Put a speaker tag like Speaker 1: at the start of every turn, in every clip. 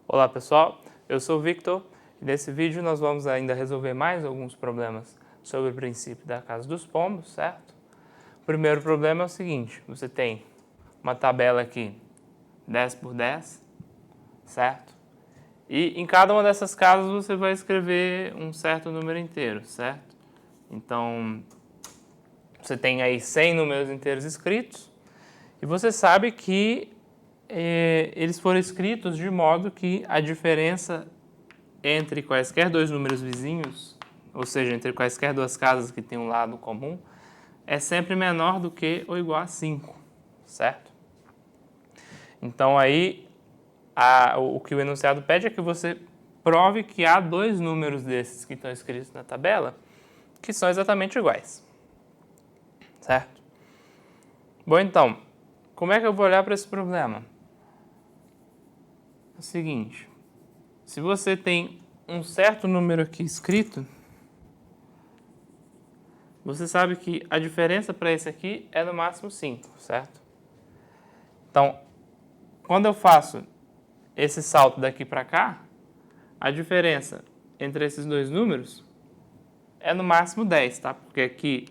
Speaker 1: Olá pessoal, eu sou o Victor e nesse vídeo nós vamos ainda resolver mais alguns problemas sobre o princípio da casa dos pombos, certo? O primeiro problema é o seguinte, você tem uma tabela aqui 10 por 10, certo? E em cada uma dessas casas você vai escrever um certo número inteiro, certo? Então, você tem aí 100 números inteiros escritos e você sabe que eles foram escritos de modo que a diferença entre quaisquer dois números vizinhos, ou seja, entre quaisquer duas casas que têm um lado comum, é sempre menor do que ou igual a 5, certo? Então aí, o que o enunciado pede é que você prove que há dois números desses que estão escritos na tabela que são exatamente iguais, certo? Bom, então, como é que eu vou olhar para esse problema? É o seguinte, se você tem um certo número aqui escrito, você sabe que a diferença para esse aqui é no máximo 5, certo? Então, quando eu faço esse salto daqui para cá, a diferença entre esses dois números é no máximo 10, tá? Porque aqui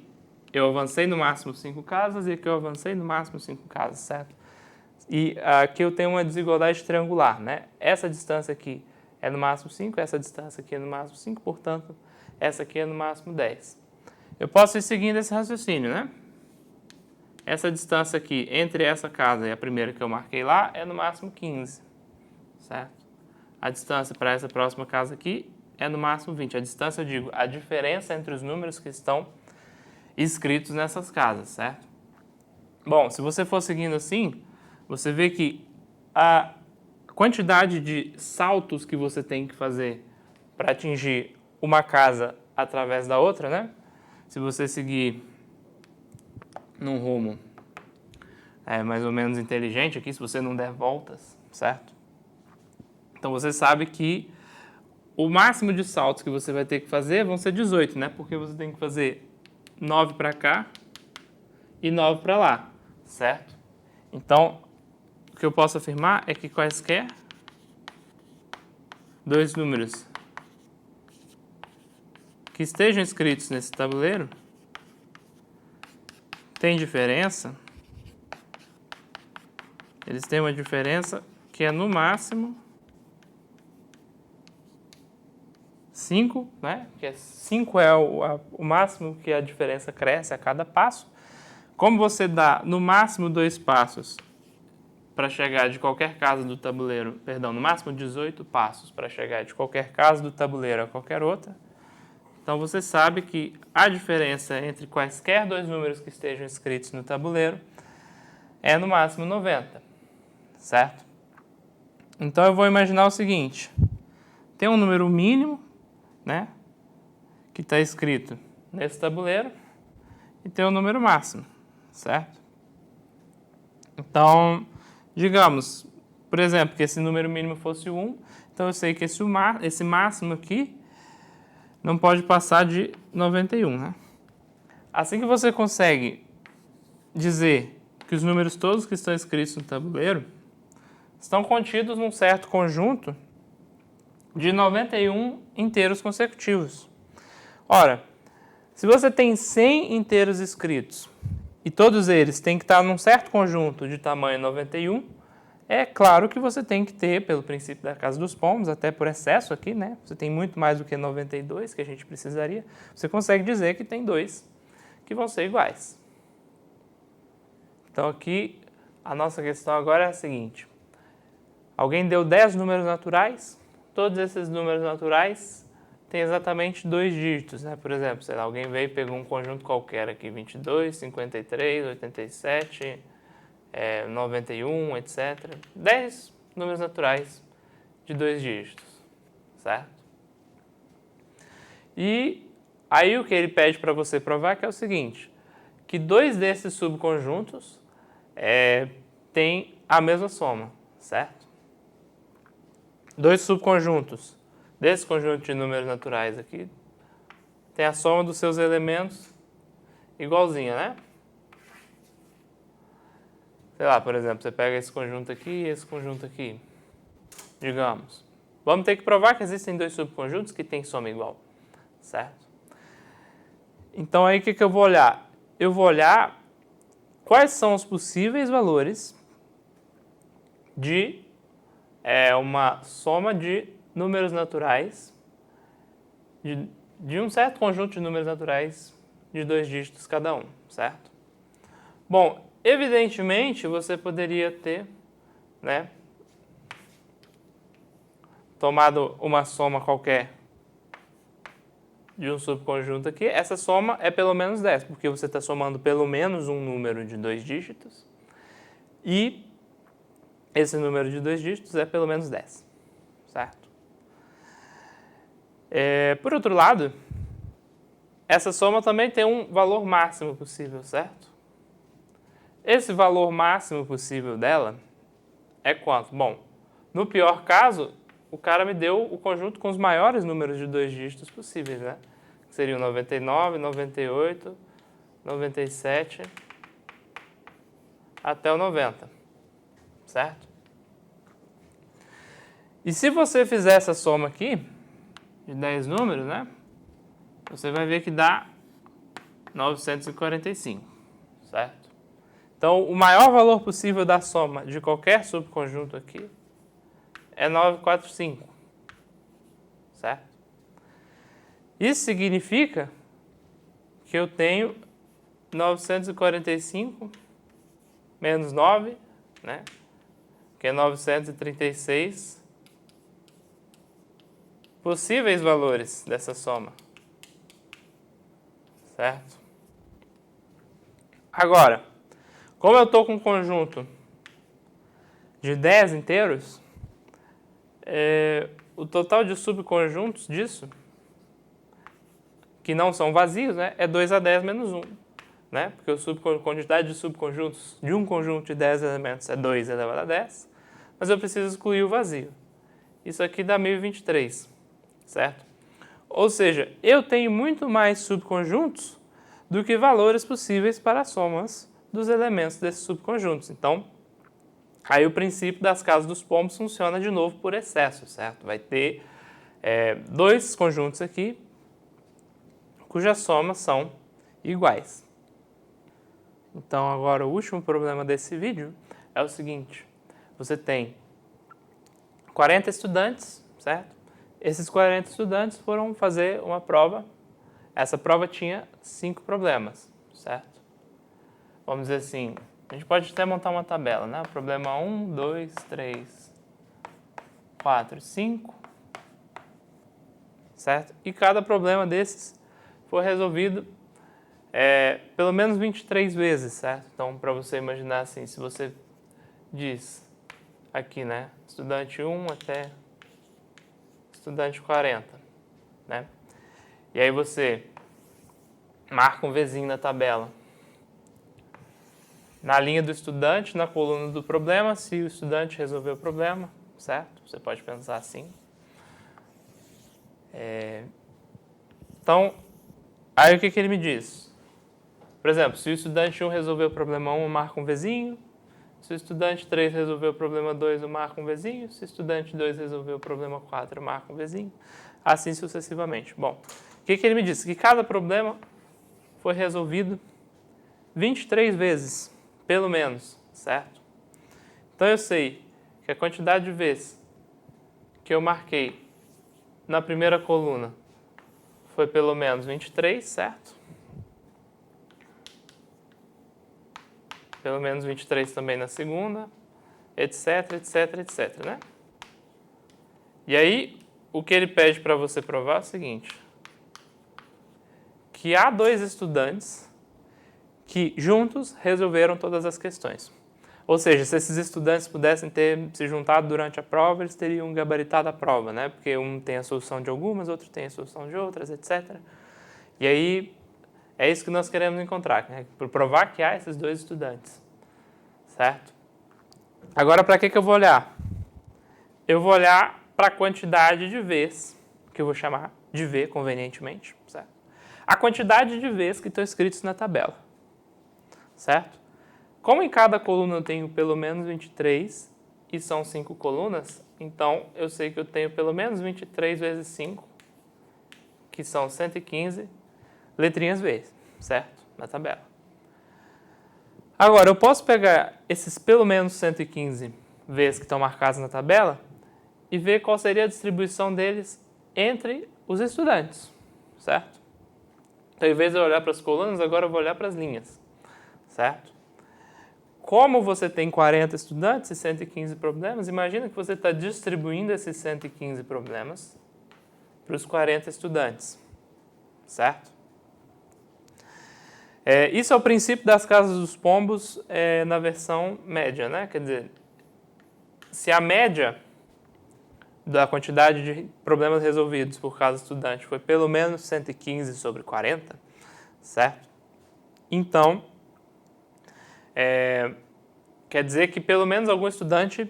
Speaker 1: eu avancei no máximo 5 casas e aqui eu avancei no máximo 5 casas, certo? E aqui eu tenho uma desigualdade triangular, né? Essa distância aqui é no máximo 5, essa distância aqui é no máximo 5, portanto, essa aqui é no máximo 10. Eu posso ir seguindo esse raciocínio, né? Essa distância aqui entre essa casa e a primeira que eu marquei lá é no máximo 15, certo? A distância para essa próxima casa aqui é no máximo 20. A distância, eu digo, a diferença entre os números que estão escritos nessas casas, certo? Bom, se você for seguindo assim, você vê que a quantidade de saltos que você tem que fazer para atingir uma casa através da outra, né? Se você seguir num rumo mais ou menos inteligente aqui, se você não der voltas, certo? Então você sabe que o máximo de saltos que você vai ter que fazer vão ser 18, né? Porque você tem que fazer 9 para cá e 9 para lá, certo? Então, o que eu posso afirmar é que quaisquer dois números que estejam escritos nesse tabuleiro têm diferença, eles têm uma diferença que é no máximo 5, né? Que 5 é o máximo que a diferença cresce a cada passo. Como você dá no máximo 2 passos para chegar de qualquer casa do tabuleiro, perdão, no máximo 18 passos para chegar de qualquer casa do tabuleiro a qualquer outra, então você sabe que a diferença entre quaisquer dois números que estejam escritos no tabuleiro é no máximo 90, certo? Então eu vou imaginar o seguinte, tem um número mínimo, né, que está escrito nesse tabuleiro e tem um número máximo, certo? Então, digamos, por exemplo, que esse número mínimo fosse 1, então eu sei que esse máximo aqui não pode passar de 91, né? Assim que você consegue dizer que os números todos que estão escritos no tabuleiro estão contidos num certo conjunto de 91 inteiros consecutivos. Ora, se você tem 100 inteiros escritos e todos eles têm que estar num certo conjunto de tamanho 91, é claro que você tem que ter, pelo princípio da casa dos pombos, até por excesso aqui, né? Você tem muito mais do que 92 que a gente precisaria. Você consegue dizer que tem dois que vão ser iguais. Então aqui a nossa questão agora é a seguinte. Alguém deu 10 números naturais, todos esses números naturais têm exatamente 2 dígitos, né? Por exemplo, sei lá, alguém veio e pegou um conjunto qualquer aqui, 22, 53, 87, 91, etc. 10 números naturais de 2 dígitos, certo? E aí o que ele pede para você provar que é o seguinte, que 2 desses subconjuntos têm a mesma soma, certo? 2 subconjuntos desse conjunto de números naturais aqui tem a soma dos seus elementos igualzinha, né? Sei lá, por exemplo, você pega esse conjunto aqui e esse conjunto aqui. digamos. Vamos ter que provar que existem dois subconjuntos que têm soma igual, certo? Então aí o que eu vou olhar? Eu vou olhar quais são os possíveis valores de uma soma de números naturais, de um certo conjunto de números naturais de 2 dígitos cada um, certo? Bom, evidentemente você poderia ter, né, tomado uma soma qualquer de um subconjunto aqui. Essa soma é pelo menos 10, porque você está somando pelo menos um número de 2 dígitos e esse número de 2 dígitos é pelo menos 10, certo? Por outro lado, essa soma também tem um valor máximo possível, certo? Esse valor máximo possível dela é quanto? Bom, no pior caso, o cara me deu o conjunto com os maiores números de 2 dígitos possíveis, né? Que seriam 99, 98, 97 até o 90, certo? E se você fizer essa soma aqui, de 10 números, né? Você vai ver que dá 945, certo? Então, o maior valor possível da soma de qualquer subconjunto aqui é 945, certo? Isso significa que eu tenho 945 menos 9, né? Que é 936 possíveis valores dessa soma, certo? Agora, como eu estou com um conjunto de 10 inteiros, o total de subconjuntos disso, que não são vazios, né, é 2 a 10 menos 1. Né? Porque a quantidade de subconjuntos de um conjunto de 10 elementos é 2 elevado a 10, mas eu preciso excluir o vazio. Isso aqui dá 1023, certo? Ou seja, eu tenho muito mais subconjuntos do que valores possíveis para as somas dos elementos desses subconjuntos. Então, aí o princípio das casas dos pombos funciona de novo por excesso, certo? Vai ter dois conjuntos aqui cujas somas são iguais. Então, agora o último problema desse vídeo é o seguinte. Você tem 40 estudantes, certo? Esses 40 estudantes foram fazer uma prova. Essa prova tinha 5 problemas, certo? Vamos dizer assim, a gente pode até montar uma tabela, né? Problema 1, 2, 3, 4, 5, certo? E cada problema desses foi resolvido pelo menos 23 vezes, certo? Então, para você imaginar assim, se você diz aqui, né? Estudante 1 até estudante 40, né? E aí você marca um Vzinho na tabela. Na linha do estudante, na coluna do problema, se o estudante resolveu o problema, certo? Você pode pensar assim. Então, aí o que ele me diz? Por exemplo, se o estudante 1 resolveu o problema 1, eu marco um Vzinho. Se o estudante 3 resolveu o problema 2, eu marco um Vzinho. Se o estudante 2 resolveu o problema 4, eu marco um Vzinho. Assim sucessivamente. Bom, o que ele me disse? Que cada problema foi resolvido 23 vezes, pelo menos, certo? Então eu sei que a quantidade de vezes que eu marquei na primeira coluna foi pelo menos 23, certo? Pelo menos 23 também na segunda, etc, etc, etc, né? E aí, o que ele pede para você provar é o seguinte, que há 2 estudantes que juntos resolveram todas as questões. Ou seja, se esses estudantes pudessem ter se juntado durante a prova, eles teriam gabaritado a prova, né? Porque um tem a solução de algumas, outro tem a solução de outras, etc. E aí, é isso que nós queremos encontrar, né? Por provar que há esses 2 estudantes, certo? Agora, para que eu vou olhar? Eu vou olhar para a quantidade de vezes, que eu vou chamar de V convenientemente, certo? A quantidade de vezes que estão escritos na tabela, certo? Como em cada coluna eu tenho pelo menos 23 e são 5 colunas, então eu sei que eu tenho pelo menos 23 vezes 5, que são 115 letrinhas V, certo? Na tabela. Agora, eu posso pegar esses pelo menos 115 Vs que estão marcados na tabela e ver qual seria a distribuição deles entre os estudantes, certo? Então, em vez de eu olhar para as colunas, agora eu vou olhar para as linhas, certo? Como você tem 40 estudantes e 115 problemas, imagina que você está distribuindo esses 115 problemas para os 40 estudantes, certo? Isso é o princípio das casas dos pombos na versão média, né? Quer dizer, se a média da quantidade de problemas resolvidos por cada estudante foi pelo menos 115 sobre 40, certo? Então, quer dizer que pelo menos algum estudante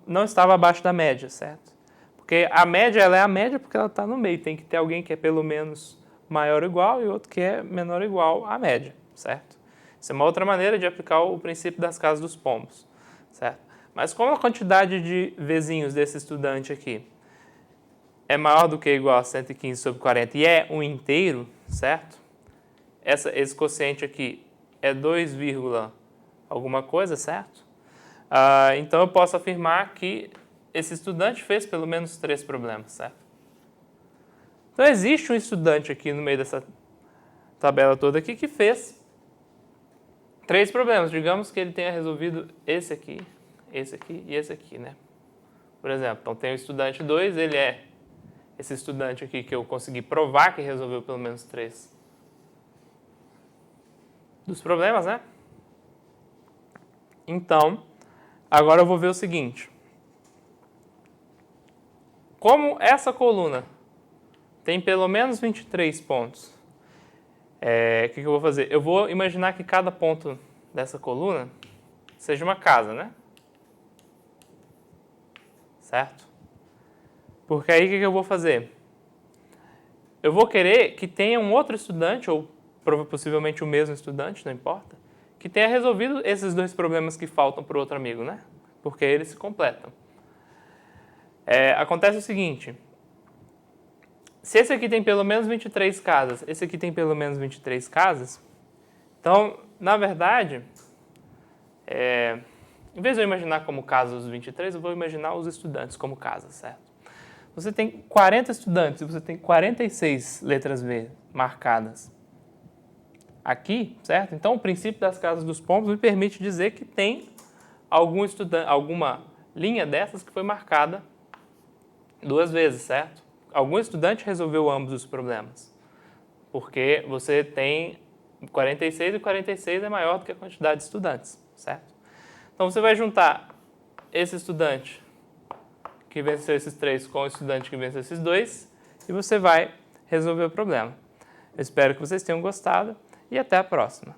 Speaker 1: não estava abaixo da média, certo? Porque a média ela é a média porque ela está no meio. Tem que ter alguém que é pelo menos maior ou igual e outro que é menor ou igual à média, certo? Isso é uma outra maneira de aplicar o princípio das casas dos pombos, certo? Mas como a quantidade de vizinhos desse estudante aqui é maior do que ou igual a 115 sobre 40 e é um inteiro, certo? Esse quociente aqui é 2, alguma coisa, certo? Então eu posso afirmar que esse estudante fez pelo menos 3 problemas, certo? Então existe um estudante aqui no meio dessa tabela toda aqui que fez 3 problemas. Digamos que ele tenha resolvido esse aqui e esse aqui, né? Por exemplo, então tem o estudante 2, ele é esse estudante aqui que eu consegui provar que resolveu pelo menos 3 dos problemas, né? Então, agora eu vou ver o seguinte. Como essa coluna tem pelo menos 23 pontos, o que eu vou fazer? Eu vou imaginar que cada ponto dessa coluna seja uma casa, né? Certo? Porque aí o que eu vou fazer? Eu vou querer que tenha um outro estudante, ou possivelmente o mesmo estudante, não importa, que tenha resolvido esses 2 problemas que faltam para o outro amigo, né? Porque eles se completam. Acontece o seguinte. Se esse aqui tem pelo menos 23 casas, esse aqui tem pelo menos 23 casas, então, na verdade, em vez de eu imaginar como casas os 23, eu vou imaginar os estudantes como casas, certo? Você tem 40 estudantes e você tem 46 letras V marcadas aqui, certo? Então, o princípio das casas dos pombos me permite dizer que tem alguma linha dessas que foi marcada 2 vezes, certo? Algum estudante resolveu ambos os problemas, porque você tem 46 e 46 é maior do que a quantidade de estudantes, certo? Então, você vai juntar esse estudante que venceu esses 3 com o estudante que venceu esses 2 e você vai resolver o problema. Eu espero que vocês tenham gostado e até a próxima.